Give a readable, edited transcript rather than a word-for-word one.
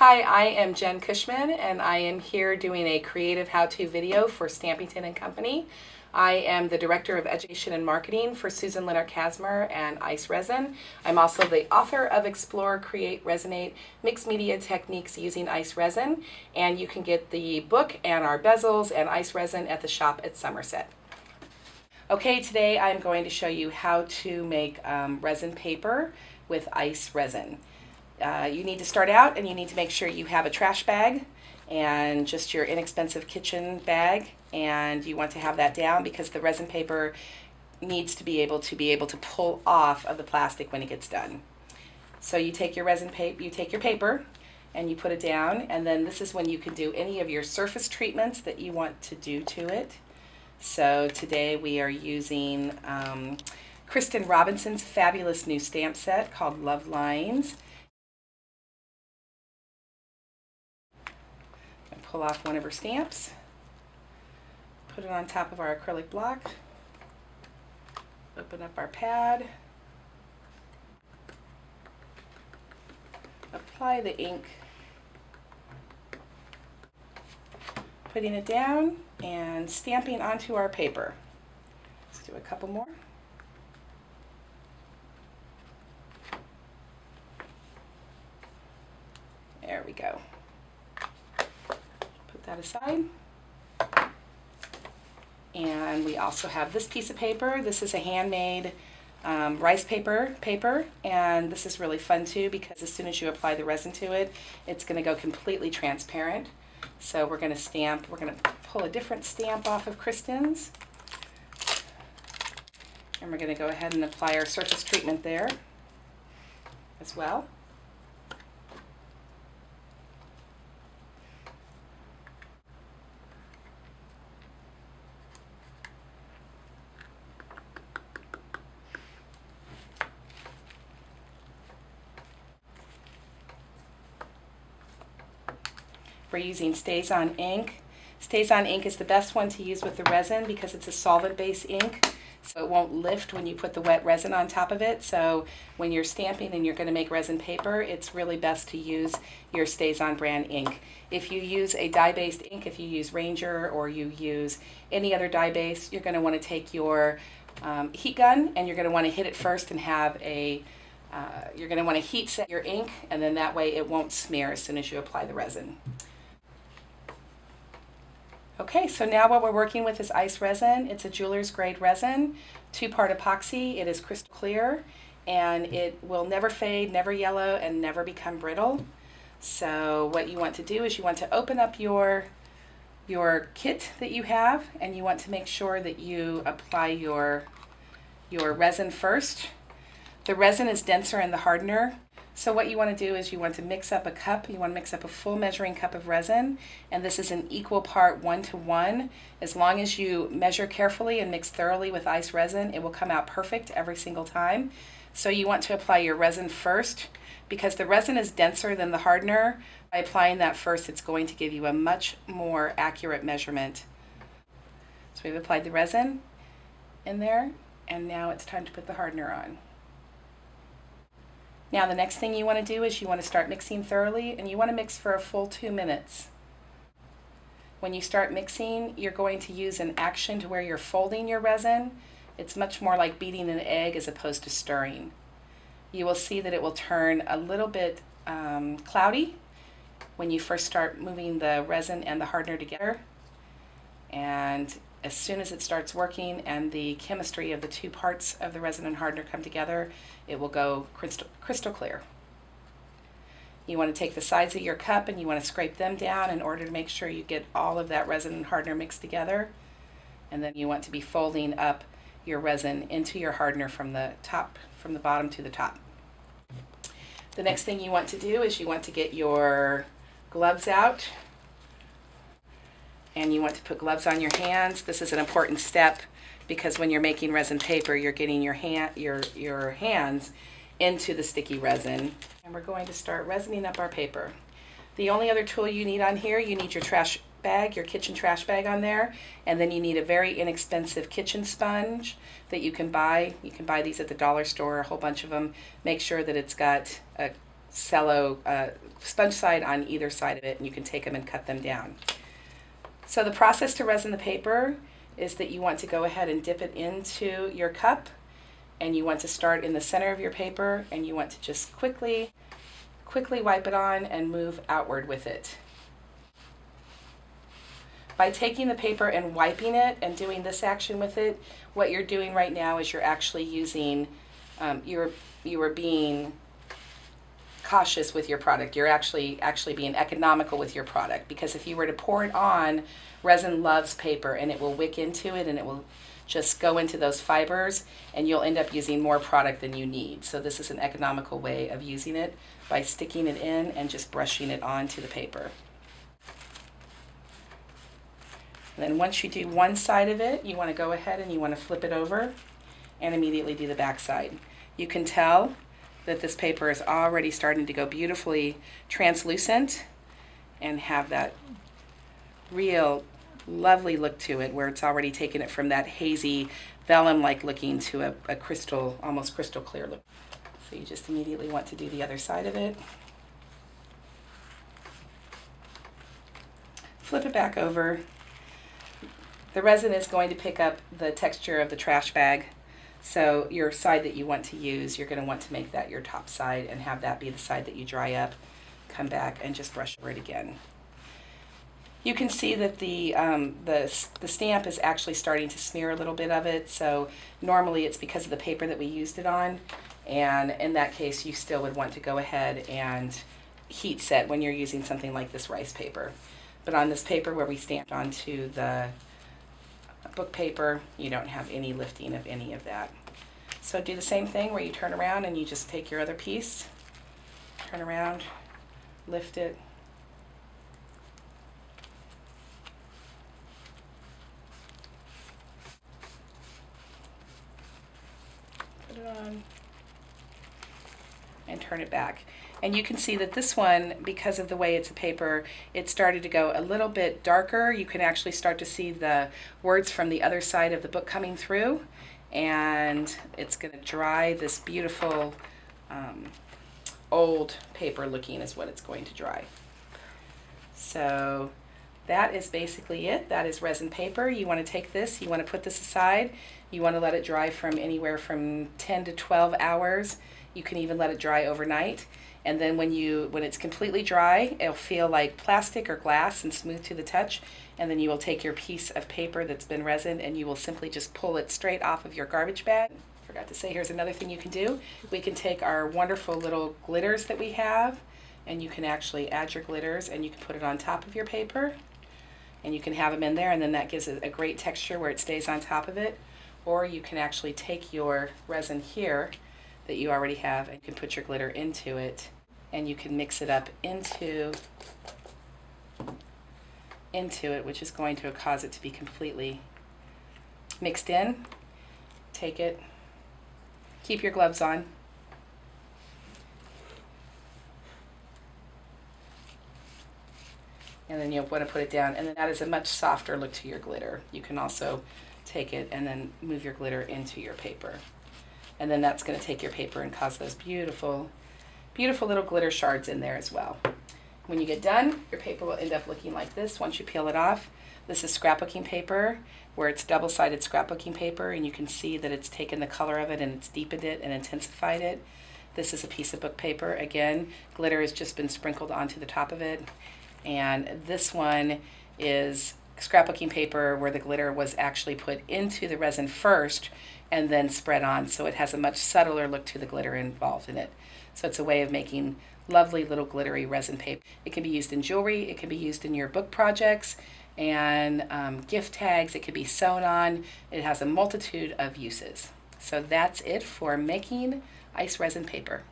Hi, I am Jen Cushman and I am here doing a creative how-to video for Stampington and Company. I am the Director of Education and Marketing for Susan Leonard-Casimir and Ice Resin. I'm also the author of Explore, Create, Resonate, Mixed Media Techniques Using Ice Resin, and you can get the book and our bezels and ice resin at the shop at Somerset. Okay, today I'm going to show you how to make resin paper with ice resin. You need to start out and you need to make sure you have a trash bag and just your inexpensive kitchen bag, and you want to have that down because the resin paper needs to be able to pull off of the plastic when it gets done. So you take your resin paper, you take your paper and you put it down, and then this is when you can do any of your surface treatments that you want to do to it. So today we are using Kristen Robinson's fabulous new stamp set called Love Lines. Pull off one of her stamps, put it on top of our acrylic block, open up our pad, apply the ink, putting it down and stamping onto our paper. Let's do a couple more. There we go. That aside, and we also have this piece of paper. This is a handmade rice paper, and this is really fun too because as soon as you apply the resin to it, it's going to go completely transparent. So we're going to stamp, we're going to pull a different stamp off of Kristen's, and we're going to go ahead and apply our surface treatment there as well. We're using Stays On ink. Stays On ink is the best one to use with the resin because it's a solvent-based ink, so it won't lift when you put the wet resin on top of it. So when you're stamping and you're going to make resin paper, it's really best to use your Stays On brand ink. If you use a dye-based ink, if you use Ranger or you use any other dye base, you're going to want to take your heat gun and you're going to want to hit it first and have a you're going to want to heat set your ink, and then that way it won't smear as soon as you apply the resin. Okay, so now what we're working with is ice resin. It's a jeweler's grade resin, 2-part epoxy. It is crystal clear and it will never fade, never yellow, and never become brittle. So what you want to do is you want to open up your kit that you have, and you want to make sure that you apply your resin first. The resin is denser in the hardener. So what you want to do is you want to mix up a cup. You want to mix up a full measuring cup of resin, and this is an equal part 1-to-1. As long as you measure carefully and mix thoroughly with ice resin, it will come out perfect every single time. So you want to apply your resin first because the resin is denser than the hardener. By applying that first, it's going to give you a much more accurate measurement. So we've applied the resin in there, and now it's time to put the hardener on. Now the next thing you want to do is you want to start mixing thoroughly, and you want to mix for a full 2 minutes. When you start mixing, you're going to use an action to where you're folding your resin. It's much more like beating an egg as opposed to stirring. You will see that it will turn a little bit cloudy when you first start moving the resin and the hardener together. And as soon as it starts working and the chemistry of the two parts of the resin and hardener come together, it will go crystal clear. You want to take the sides of your cup and you want to scrape them down in order to make sure you get all of that resin and hardener mixed together. And then you want to be folding up your resin into your hardener from the bottom to the top. The next thing you want to do is you want to get your gloves out, and you want to put gloves on your hands. This is an important step because when you're making resin paper, you're getting your hands into the sticky resin. And we're going to start resining up our paper. The only other tool you need on here, you need your trash bag, your kitchen trash bag on there, and then you need a very inexpensive kitchen sponge that you can buy. You can buy these at the dollar store, a whole bunch of them. Make sure that it's got a cello sponge side on either side of it, and you can take them and cut them down. So the process to resin the paper is that you want to go ahead and dip it into your cup, and you want to start in the center of your paper, and you want to just quickly wipe it on and move outward with it. By taking the paper and wiping it and doing this action with it, what you're doing right now is you're actually using, you are being cautious with your product. You're actually being economical with your product, because if you were to pour it on, resin loves paper and it will wick into it and it will just go into those fibers, and you'll end up using more product than you need. So this is an economical way of using it, by sticking it in and just brushing it onto the paper. And then once you do one side of it, you want to go ahead and you want to flip it over and immediately do the back side. You can tell that this paper is already starting to go beautifully translucent and have that real lovely look to it, where it's already taken it from that hazy vellum-like looking to a crystal, almost crystal clear look. So you just immediately want to do the other side of it. Flip it back over. The resin is going to pick up the texture of the trash bag. So your side that you want to use, you're going to want to make that your top side and have that be the side that you dry up. Come back and just brush over it again. You can see that the stamp is actually starting to smear a little bit of it. So normally it's because of the paper that we used it on. And in that case, you still would want to go ahead and heat set when you're using something like this rice paper. But on this paper where we stamped onto the book paper, you don't have any lifting of any of that. So do the same thing where you turn around and you just take your other piece, turn around, lift it, put it on, and turn it back. And you can see that this one, because of the way it's a paper, it started to go a little bit darker. You can actually start to see the words from the other side of the book coming through. And it's going to dry this beautiful old paper looking is what it's going to dry. So that is basically it. That is resin paper. You want to take this, you want to put this aside. You want to let it dry from anywhere from 10 to 12 hours. You can even let it dry overnight. And then when it's completely dry, it'll feel like plastic or glass and smooth to the touch. And then you will take your piece of paper that's been resined and you will simply just pull it straight off of your garbage bag. Forgot to say, here's another thing you can do. We can take our wonderful little glitters that we have, and you can actually add your glitters and you can put it on top of your paper. And you can have them in there, and then that gives it a great texture where it stays on top of it. Or you can actually take your resin here that you already have, and you can put your glitter into it, and you can mix it up into it, which is going to cause it to be completely mixed in. Take it, keep your gloves on, and then you'll want to put it down, and then that is a much softer look to your glitter. You can also take it and then move your glitter into your paper. And then that's going to take your paper and cause those beautiful, beautiful little glitter shards in there as well. When you get done, your paper will end up looking like this once you peel it off. This is scrapbooking paper, where it's double-sided scrapbooking paper, and you can see that it's taken the color of it and it's deepened it and intensified it. This is a piece of book paper. Again, glitter has just been sprinkled onto the top of it. And this one is scrapbooking paper where the glitter was actually put into the resin first and then spread on, so it has a much subtler look to the glitter involved in it. So it's a way of making lovely little glittery resin paper. It can be used in jewelry, it can be used in your book projects and gift tags, it can be sewn on. It has a multitude of uses. So that's it for making ice resin paper.